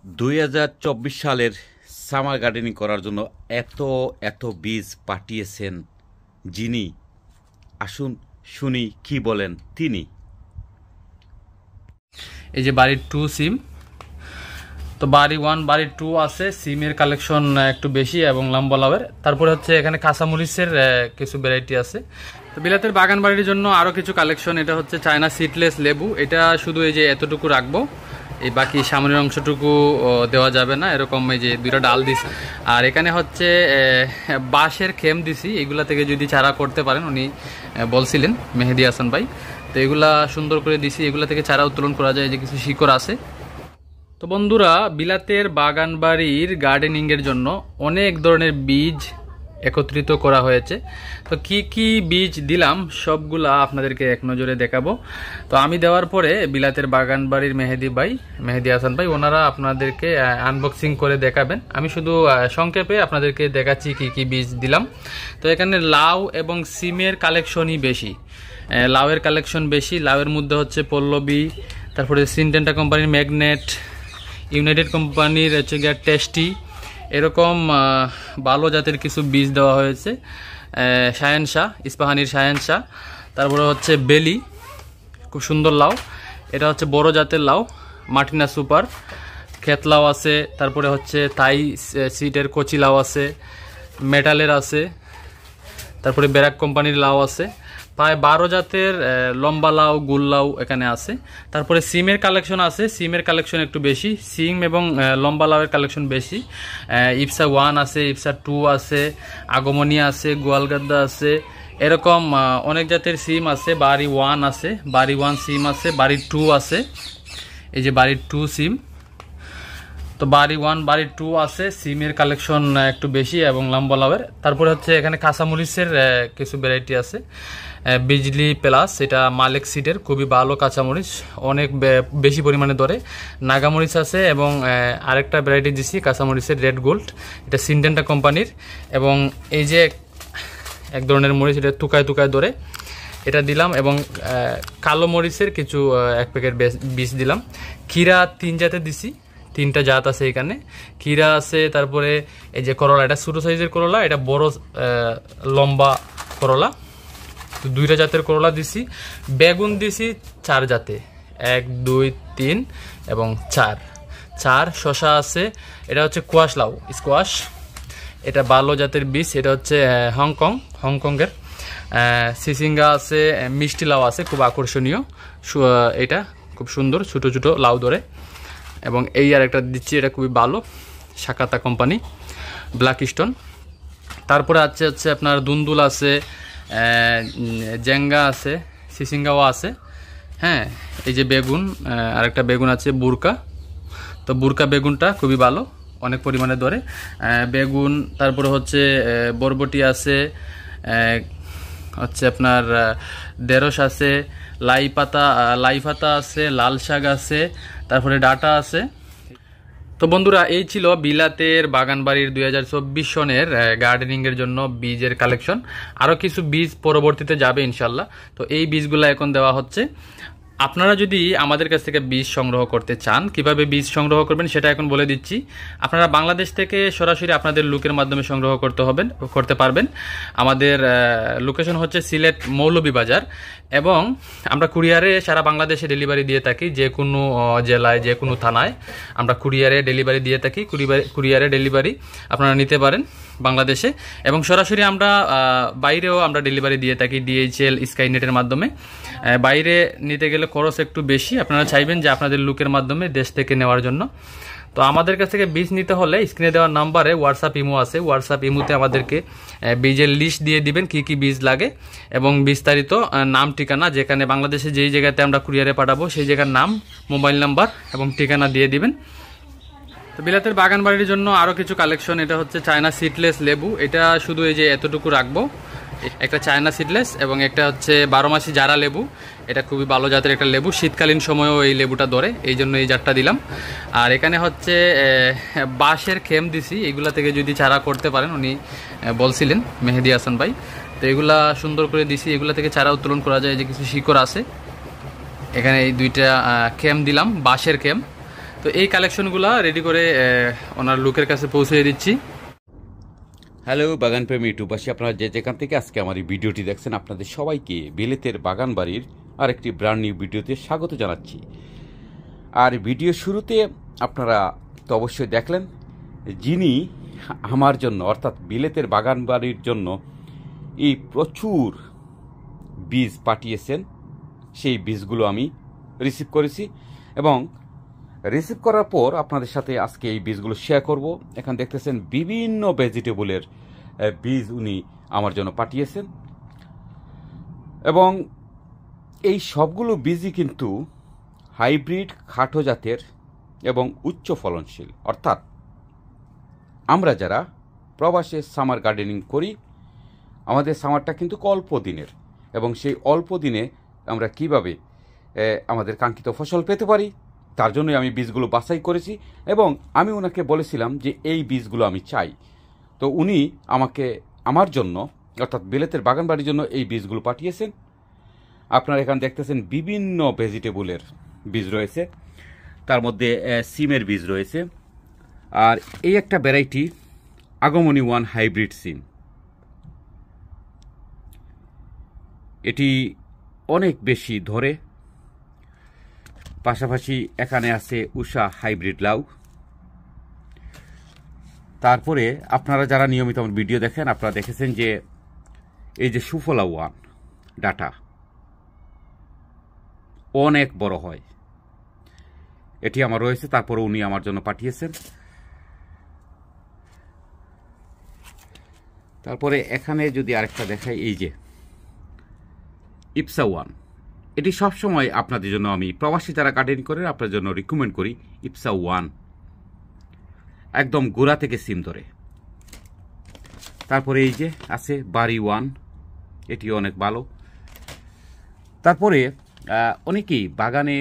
2024 সালের summer gardening করার জন্য এত এত বীজ পাঠিয়েছেন যিনি, আসুন শুনি কি বলেন তিনি। এই যে বাড়ির 2 সিম, তো বাড়ি 1 বাড়ি 2 আছে। সিমের কালেকশন একটু বেশি এবং লম্বা লাভের। তারপরে হচ্ছে এখানে কাঁচামরিচের কিছু ভ্যারাইটি আছে। তো বিলাতের বাগান বাড়ির জন্য আরও কিছু কালেকশন। এটা হচ্ছে চায়না সিডলেস লেবু। এটা শুধু এই যে এতটুকু রাখবো, এই বাকি সামনের অংশটুকু দেওয়া যাবে না, এরকম এই যে দুইটা ডাল দিছি। আর এখানে হচ্ছে বাঁশের খেম দিছি, এগুলা থেকে যদি চারা করতে পারেন, উনি বলছিলেন মেহেদি হাসান ভাই। তো এগুলা সুন্দর করে দিছি, এগুলা থেকে চারা উত্তোলন করা যায়, যে কিছু শিকড় আছে। তো বন্ধুরা, বিলাতের বাগান বাড়ির গার্ডেনিংয়ের জন্য অনেক ধরনের বীজ একত্রিত করা হয়েছে। তো কি কি বীজ দিলাম সবগুলা আপনাদেরকে এক নজরে দেখাবো। তো আমি দেওয়ার পরে বিলাতের বাগান বাড়ির মেহেদি হাসান ভাই, ওনারা আপনাদেরকে আনবক্সিং করে দেখাবেন। আমি শুধু সংক্ষেপে আপনাদেরকে দেখাচ্ছি কি কি বীজ দিলাম। তো এখানে লাউ এবং সিমের কালেকশনই বেশি, লাউয়ের কালেকশন বেশি। লাউয়ের মধ্যে হচ্ছে পল্লবী, তারপরে সিনটেন্টা কোম্পানির ম্যাগনেট, ইউনাইটেড কোম্পানির হচ্ছে গিয়ে টেস্টি, এরকম ভালো জাতের কিছু বীজ দেওয়া হয়েছে। শাহেনশাহ, ইস্পাহানির শাহেনশাহ। তারপরে হচ্ছে বেলি, খুব সুন্দর লাউ। এটা হচ্ছে বড় জাতের লাউ, মার্টিনা সুপার। ক্ষেত লাউ আছে, তারপরে হচ্ছে থাই সিটের কচি লাউ আছে, মেটালের আছে, তারপরে ব্যারাক কোম্পানির লাউ আছে। প্রায় 12 জাতের লম্বা লাউ, গুল লাউ এখানে আছে। তারপরে সিমের কালেকশন আছে, সিমের কালেকশন একটু বেশি। সিম এবং লম্বা লাউয়ের কালেকশন বেশি। ইপসা 1 আছে, ইপসা 2 আছে, আগমনী আছে, গোয়ালগাদ্দা আছে, এরকম অনেক জাতের সিম আছে। বাড়ি 1 আছে, বাড়ি 1 সিম আছে, বাড়ি 2 আছে। এই যে বাড়ির 2 সিম। তো বাড়ি 1 বাড়ি 2 আছে। সিমের কালেকশন একটু বেশি এবং লম্বা লাভের। তারপরে হচ্ছে এখানে কাঁচামরিচের কিছু ভ্যারাইটি আছে। বিজলি প্লাস, এটা মালেক সিডের, খুবই ভালো কাঁচামরিচ, অনেক বেশি পরিমাণে ধরে। নাগামরিচ আছে এবং আরেকটা ভ্যারাইটি দিছি কাঁচামরিচের রেড গোল্ড, এটা সিনটেন্টা কোম্পানির। এবং এই যে এক ধরনের মরিচ, এটা তুকায় তুকায় ধরে, এটা দিলাম। এবং কালো মরিচের কিছু 1 প্যাকেট বীজ দিলাম। ক্ষীরা 3 জাতের দিছি, 3টা জাত আছে এখানে। ক্ষীরা আছে, তারপরে এই যে করলা, এটা ছোটো সাইজের করলা, এটা বড় লম্বা করলা। তো 2টা জাতের করলা দিছি। বেগুন দিছি 4 জাতে, 1 2 3 এবং 4। শশা আছে, এটা হচ্ছে কোয়াশ লাউ, স্কোয়াশ, এটা ভালো জাতের বীজ। এটা হচ্ছে হংকংয়ের। সিসিঙ্গা আছে, মিষ্টি লাউ আছে, খুব আকর্ষণীয়, এটা খুব সুন্দর, ছোটো ছোটো লাউ ধরে। এবং এই আর একটা দিচ্ছি, এটা খুবই ভালো, শাকাতা কোম্পানি, ব্ল্যাক স্টোন। তারপরে হচ্ছে আপনার দুন্দুল আছে, জেঙ্গা আছে, সিসিঙ্গাও আছে। হ্যাঁ, এই যে বেগুন, আরেকটা বেগুন আছে বুরকা। তো বুরকা বেগুনটা খুবই ভালো, অনেক পরিমাণে ধরে বেগুন। তারপরে হচ্ছে বরবটি আছে, হচ্ছে আপনার ঢেঁড়স আছে, লাই পাতা আছে, লাল শাক আছে, তারপরে ডাটা আছে। তো বন্ধুরা, এই ছিল বিলাতের বাগানবাড়ির 2024 সনের গার্ডেনিংয়ের জন্য বীজের কালেকশন। আরও কিছু বীজ পরবর্তীতে যাবে ইনশাল্লাহ। তো এই বীজগুলো এখন দেওয়া হচ্ছে। আপনারা যদি আমাদের কাছ থেকে বীজ সংগ্রহ করতে চান, কিভাবে বীজ সংগ্রহ করবেন সেটা এখন বলে দিচ্ছি। আপনারা বাংলাদেশ থেকে সরাসরি আপনাদের লোকের মাধ্যমে সংগ্রহ করতে পারবেন। আমাদের লোকেশন হচ্ছে সিলেট মৌলভীবাজার, এবং আমরা কুরিয়ারে সারা বাংলাদেশে ডেলিভারি দিয়ে থাকি। যে কোনো জেলায়, যে কোনো থানায় আমরা কুরিয়ারে ডেলিভারি দিয়ে থাকি। কুরিয়ারে ডেলিভারি আপনারা নিতে পারেন বাংলাদেশে, এবং সরাসরি আমরা বাইরেও আমরা ডেলিভারি দিয়ে থাকি DHL স্কাইনেটের মাধ্যমে। বাইরে নিতে গেলে খরচ একটু বেশি, আপনারা চাইবেন যে আপনাদের লোকের মাধ্যমে দেশ থেকে নেওয়ার জন্য। তো আমাদের কাছ থেকে বীজ নিতে হলে স্ক্রিনে দেওয়ার নাম্বারে হোয়াটসঅ্যাপ ইমো আছে, হোয়াটসঅ্যাপ ইমোতে আমাদেরকে বীজের লিস্ট দিয়ে দিবেন, কি কি বীজ লাগে, এবং বিস্তারিত নাম ঠিকানা, যেখানে বাংলাদেশে যেই জায়গাতে আমরা কুরিয়ারে পাঠাবো সেই জায়গার নাম, মোবাইল নাম্বার এবং ঠিকানা দিয়ে দিবেন। তো বিলাতের বাগান বাড়ির জন্য আরও কিছু কালেকশন। এটা হচ্ছে চায়না সিডলেস লেবু, এটা শুধু এই যে এতটুকু রাখবো। একটা চায়না সিডলেস এবং একটা হচ্ছে 12 মাসি জারা লেবু, এটা খুবই ভালো জাতের একটা লেবু, শীতকালীন সময়েও এই লেবুটা ধরে, এই জন্য এই জাতটা দিলাম। আর এখানে হচ্ছে বাঁশের খেম দিছি, এগুলা থেকে যদি চারা করতে পারেন, উনি বলছিলেন মেহেদি হাসান ভাই। তো এগুলা সুন্দর করে দিছি, এগুলা থেকে চারা উত্তোলন করা যায়, যে কিছু শিকড় আছে। এখানে এই 2টা খেম দিলাম, বাঁশের খেম। তো এই কালেকশনগুলো রেডি করে ওনার লোকের কাছে পৌঁছে দিচ্ছি। হ্যালো বাগান প্রেমী ইউটিউবাসী, আপনারা যে যেখান থেকে আজকে আমার এই ভিডিওটি দেখছেন, আপনাদের সবাইকে বিলেতের বাগান বাড়ির আরেকটি ব্র্যান্ড নিউ ভিডিওতে স্বাগত জানাচ্ছি। আর ভিডিও শুরুতে আপনারা তো অবশ্যই দেখলেন যিনি আমার জন্য অর্থাৎ বিলেতের বাগান বাড়ির জন্য এই প্রচুর বীজ পাঠিয়েছেন, সেই বীজগুলো আমি রিসিভ করেছি এবং রিসিভ করার পর আপনাদের সাথে আজকে এই বীজগুলো শেয়ার করব। এখানে দেখতেছেন বিভিন্ন ভেজিটেবলের বীজ উনি আমার জন্য পাঠিয়েছেন এবং এই সবগুলো বীজই কিন্তু হাইব্রিড খাটো জাতের এবং উচ্চ ফলনশীল। অর্থাৎ আমরা যারা প্রবাসে সামার গার্ডেনিং করি, আমাদের সামারটা কিন্তু অল্প দিনের এবং সেই অল্প দিনে আমরা কিভাবে আমাদের কাঙ্ক্ষিত ফসল পেতে পারি তার জন্যই আমি বীজগুলো বাছাই করেছি এবং আমি ওনাকে বলেছিলাম যে এই বীজগুলো আমি চাই। তো উনি আমাকে আমার জন্য অর্থাৎ বিলেতের বাগান বাড়ির জন্য এই বীজগুলো পাঠিয়েছেন। আপনারা এখানে দেখতেছেন বিভিন্ন ভেজিটেবলের বীজ রয়েছে, তার মধ্যে সিমের বীজ রয়েছে। আর এই একটা ভ্যারাইটি আগমনী 1 হাইব্রিড সিম, এটি অনেক বেশি ধরে। পাশাপাশি এখানে আছে উষা হাইব্রিড লাউ। তারপরে আপনারা যারা নিয়মিত আমার ভিডিও দেখেন, আপনারা দেখেছেন যে এই যে সুফলা 1 ডাটা অনেক বড় হয়, এটি আমার রয়েছে। তারপরে উনি আমার জন্য পাঠিয়েছেন। তারপরে এখানে যদি আরেকটা দেখাই, এই যে ইপসা 1, এটি সবসময় আপনাদের জন্য আমি প্রবাসী যারা গার্ডেনিং করেন আপনার জন্য রিকমেন্ড করি। ইপসা 1 একদম গোড়া থেকে সিম ধরে। তারপরে এই যে আছে বারি 1, এটিও অনেক ভালো। তারপরে অনেকেই বাগানে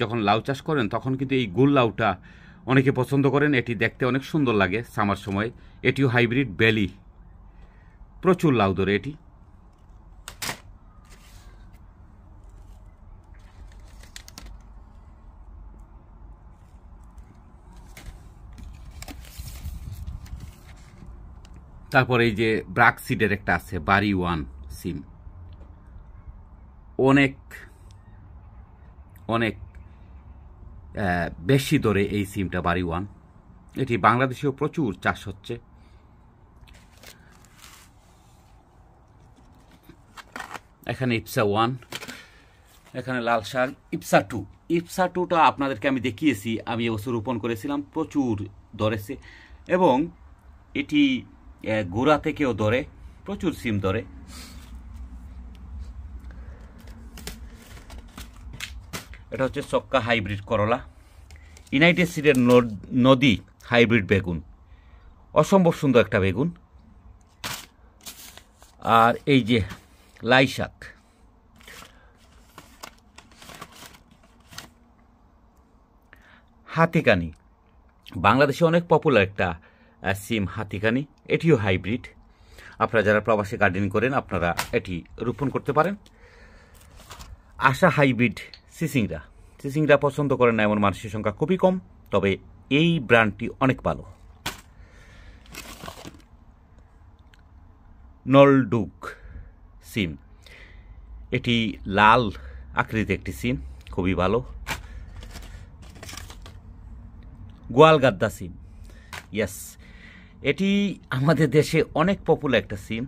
যখন লাউ চাষ করেন তখন কিন্তু এই গোল লাউটা অনেকে পছন্দ করেন, এটি দেখতে অনেক সুন্দর লাগে সামার সময়। এটিও হাইব্রিড বেলি, প্রচুর লাউ ধরে এটি। তারপরে এই যে ব্রাক সিডের একটা আছে বারি 1 সিম, অনেক অনেক বেশি ধরে এই সিমটা বারি 1। এটি বাংলাদেশেও প্রচুর চাষ হচ্ছে। এখানে ইপসা 1, এখানে লাল শাক ইপসা 2। ইপসা 2টা আপনাদেরকে আমি দেখিয়েছি, আমি এবছর রোপণ করেছিলাম, প্রচুর ধরেছে এবং এটি গোড়া থেকেও ধরে, প্রচুর সিম ধরে। এটা হচ্ছে চক্কা হাইব্রিড করলা, ইউনাইটেড সিডের নদী হাইব্রিড বেগুন, অসম্ভব সুন্দর একটা বেগুন। আর এই যে লাই শাক, হাতিকানি, বাংলাদেশে অনেক পপুলার একটা সিম হাতিকানি, এটিও হাইব্রিড। আপনারা যারা প্রবাসী গার্ডেনিং করেন আপনারা এটি রোপণ করতে পারেন। আশা হাইব্রিড সিসিংরা, সিসিংরা পছন্দ করেন না এমন মানুষের সংখ্যা খুবই কম, তবে এই ব্র্যান্ডটি অনেক ভালো। নলডুক সিম, এটি লাল আকৃতির একটি সিম, খুবই ভালো। গোয়ালগাদ্দা সিম, ইয়েস, এটি আমাদের দেশে অনেক পপুলার একটা সিম।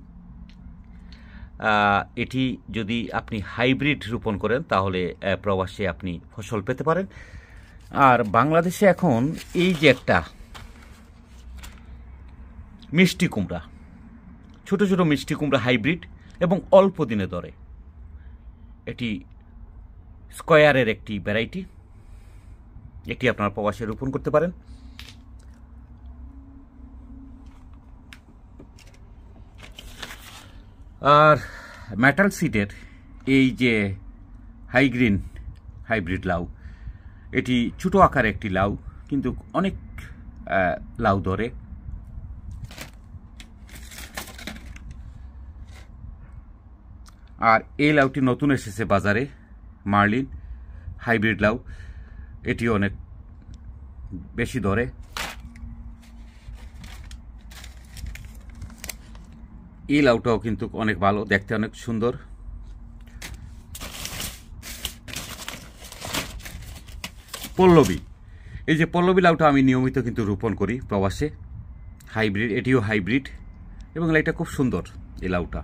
এটি যদি আপনি হাইব্রিড রোপণ করেন তাহলে প্রবাসে আপনি ফসল পেতে পারেন। আর বাংলাদেশে এখন এই যে একটা মিষ্টি কুমড়া, ছোট ছোট মিষ্টি কুমড়া হাইব্রিড এবং অল্প দিনে ধরে, এটি স্কয়ারের একটি ভ্যারাইটি, এটি আপনারা প্রবাসে রোপণ করতে পারেন। আর মেটাল সিডের এই যে হাইগ্রিন হাইব্রিড লাউ, এটি ছোট আকারে একটি লাউ কিন্তু অনেক লাউ ধরে। আর এই লাউটি নতুন এসেছে বাজারে, মার্লিন হাইব্রিড লাউ, এটি অনেক বেশি ধরে। এই লাউটাও কিন্তু অনেক ভালো, দেখতে অনেক সুন্দর। পল্লবী, এই যে পল্লবী লাউটা আমি নিয়মিত কিন্তু রোপণ করি প্রবাসে। হাইব্রিড, এটিও হাইব্রিড এবং এটা খুব সুন্দর এই লাউটা।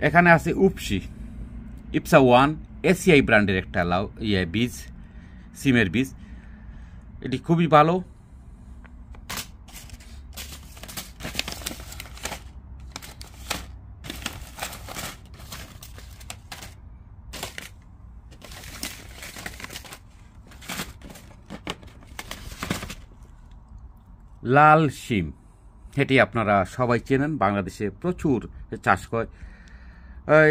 এখানে আছে উপসি, ইপসা 1 এসিআই ব্র্যান্ডের একটা লাউ বীজ, সিমের বীজ। এটি খুবই ভালো। লাল শিম, এটি আপনারা সবাই চেনেন, বাংলাদেশে প্রচুর চাষ করে।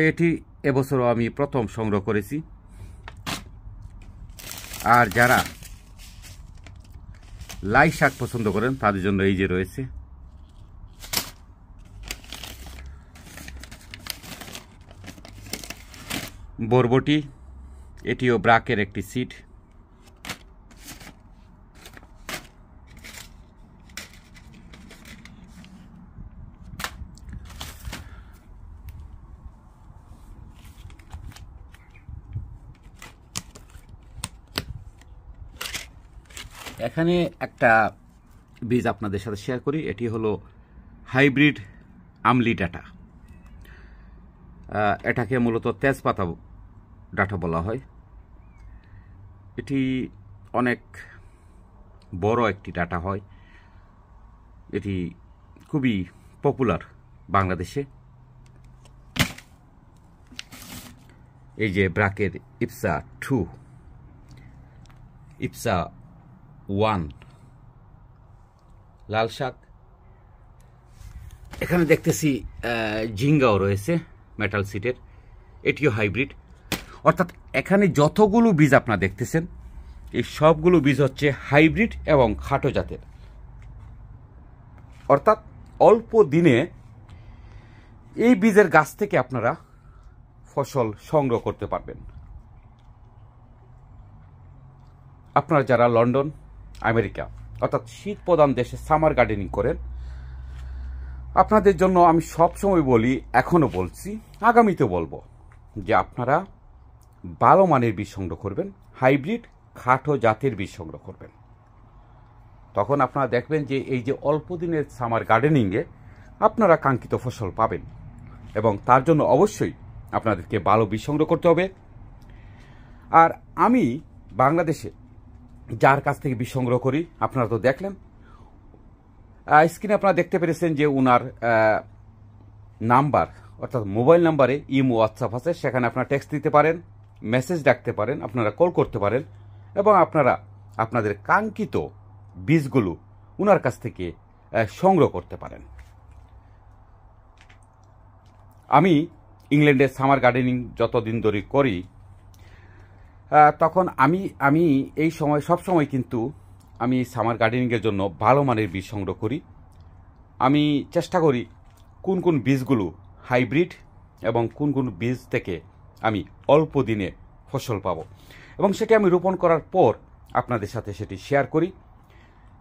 এটি এবছরও আমি প্রথম সংগ্রহ করেছি। আর যারা লাই শাক পছন্দ করেন তাদের জন্য এই যে রয়েছে। বরবটি, এটিও ব্রাকের একটি সিড। এখানে একটা বীজ আপনাদের সাথে শেয়ার করি। এটি হলো হাইব্রিড আমলি ডাটা। এটাকে মূলত তেজপাতা ডাটা বলা হয়। এটি অনেক বড় একটি ডাটা হয়। এটি খুবই পপুলার বাংলাদেশে। এই যে ব্রাকের ইপসা 2, ইপসা 1 লাল শাক। এখানে দেখতেছি ঝিঙ্গাও রয়েছে মেটাল সিটের, এটিও হাইব্রিড। অর্থাৎ এখানে যতগুলো বীজ আপনারা দেখতেছেন এই সবগুলো বীজ হচ্ছে হাইব্রিড এবং খাটো জাতের। অর্থাৎ অল্প দিনে এই বীজের গাছ থেকে আপনারা ফসল সংগ্রহ করতে পারবেন। আপনারা যারা লন্ডন, আমেরিকা অর্থাৎ শীত প্রধান দেশে সামার গার্ডেনিং করেন, আপনাদের জন্য আমি সবসময় বলি, এখনও বলছি, আগামীতেও বলবো যে আপনারা ভালো মানের বীজ সংগ্রহ করবেন, হাইব্রিড খাটো জাতের বীজ সংগ্রহ করবেন। তখন আপনারা দেখবেন যে এই যে অল্প দিনের সামার গার্ডেনিংয়ে আপনারা কাঙ্ক্ষিত ফসল পাবেন। এবং তার জন্য অবশ্যই আপনাদেরকে ভালো বীজ সংগ্রহ করতে হবে। আর আমি বাংলাদেশে যার কাছ থেকে বীজ সংগ্রহ করি আপনারা তো দেখলেন, স্ক্রিনে আপনারা দেখতে পেরেছেন যে উনার নাম্বার অর্থাৎ মোবাইল নাম্বারে ইমো হোয়াটসঅ্যাপ আছে, সেখানে আপনারা টেক্সট দিতে পারেন, মেসেজ রাখতে পারেন, আপনারা কল করতে পারেন এবং আপনারা আপনাদের কাঙ্ক্ষিত বীজগুলো উনার কাছ থেকে সংগ্রহ করতে পারেন। আমি ইংল্যান্ডে সামার গার্ডেনিং যতদিন ধরে করি তখন আমি এই সময় সবসময় কিন্তু আমি সামার গার্ডেনিংয়ের জন্য ভালো মানের বীজ সংগ্রহ করি। আমি চেষ্টা করি কোন কোন বীজগুলো হাইব্রিড এবং কোন কোন বীজ থেকে আমি অল্প দিনে ফসল পাবো, এবং সেটি আমি রোপণ করার পর আপনাদের সাথে সেটি শেয়ার করি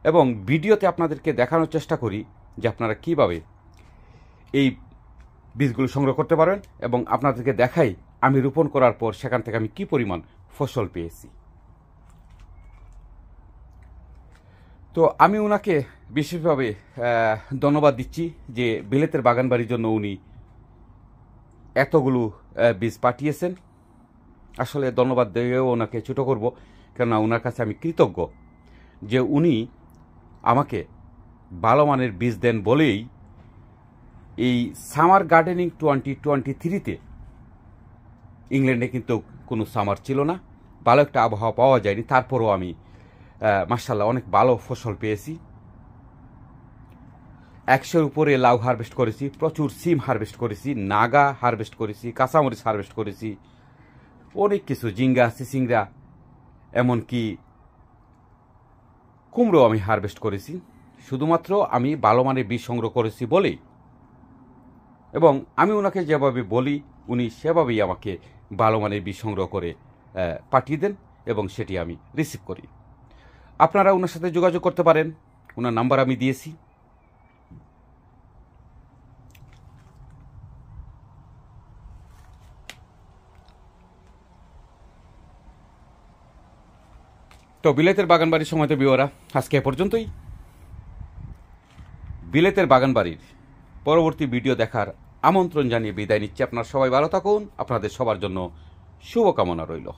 এবং ভিডিওতে আপনাদেরকে দেখানোর চেষ্টা করি যে আপনারা কীভাবে এই বীজগুলো সংগ্রহ করতে পারবেন এবং আপনাদেরকে দেখাই আমি রোপণ করার পর সেখান থেকে আমি কী পরিমাণ ফসল পেয়েছি। তো আমি ওনাকে বিশেষভাবে ধন্যবাদ দিচ্ছি যে বিলেতের বাগান বাড়ির জন্য উনি এতগুলো বীজ পাঠিয়েছেন। আসলে ধন্যবাদ দিয়েও ওনাকে ছোটো করব, কেননা ওনার কাছে আমি কৃতজ্ঞ যে উনি আমাকে ভালো মানের বীজ দেন বলেই এই সামার গার্ডেনিং 2023-তে ইংল্যান্ডে কিন্তু কোনো সামার ছিল না, ভালো একটা আবহাওয়া পাওয়া যায়নি, তারপরও আমি মাশাআল্লাহ অনেক ভালো ফসল পেয়েছি। 100-এর উপরে লাউ হারভেস্ট করেছি, প্রচুর সিম হারভেস্ট করেছি, নাগা হারভেস্ট করেছি, কাঁচামরিচ হারভেস্ট করেছি, অনেক কিছু, জিঙ্গা, চিচিংড়া, এমনকি কুমড়ো আমি হারভেস্ট করেছি। শুধুমাত্র আমি ভালো মানের বীজ সংগ্রহ করেছি বলেই, এবং আমি ওনাকে যেভাবে বলি উনি সেভাবেই আমাকে ভালো মানের বীজ সংগ্রহ করে পাঠিয়ে দেন এবং সেটি আমি রিসিভ করি। আপনারা ওনার সাথে যোগাযোগ করতে পারেন, ওনার নাম্বার আমি দিয়েছি। তো বিলেতের বাগানবাড়ির সময় তো বিওরা আজকে এ পর্যন্তই। বিলেতের বাগানবাড়ির পরবর্তী ভিডিও দেখার আমন্ত্রণ জানিয়ে বিদায় নিচ্ছি। আপনারা সবাই ভালো থাকুন, আপনাদের সবার জন্য শুভকামনা রইল।